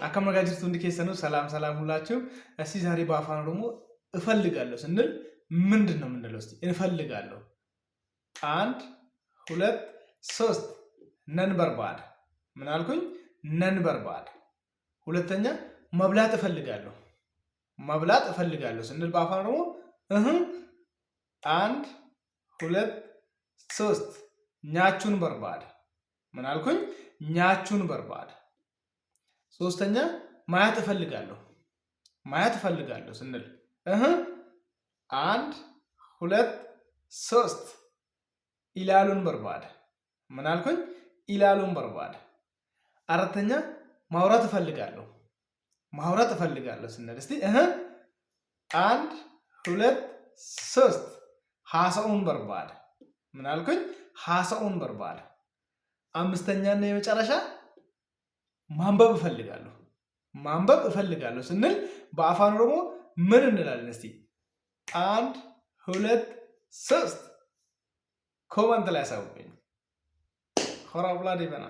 አከመጋጅቱ እንዲከሰኑ ሰላም ሁላችሁ እስቲ ዛሬ በአፋን ኦሮሞ እፈልጋለሁ ስንል ምንድነው የምንለው? እስቲ እንፈልጋለሁ 1 2 3 ነን በርባድ ምን አልኩኝ? ነን በርባድ። ሁለተኛ መብላት እፈልጋለሁ ስንል በአፋን ኦሮሞ 1 2 3 ኛቹን በርባድ ምን አልኩኝ? ኛቹን በርባድ። ሶስተኛ ማያት እፈልጋለሁ ስንል 1 2 3 ኢላሉን በርባድ ምን አልኩኝ? ኢላሉን በርባድ። አራተኛ ማውራት እፈልጋለሁ ስንል እስቲ 1 2 3 ሐሳኡን በርባድ ምን አልኩኝ? ሐሳኡን በርባድ። አምስተኛ እና የመጨረሻ ማንበብ እፈልጋለሁ ስንል በአፋን ኦሮሞ ምን እንላለን? እስቲ 1 2 3 ኮመንት ላይ አሳውቁኝ። ሆራ ብላ ዲበና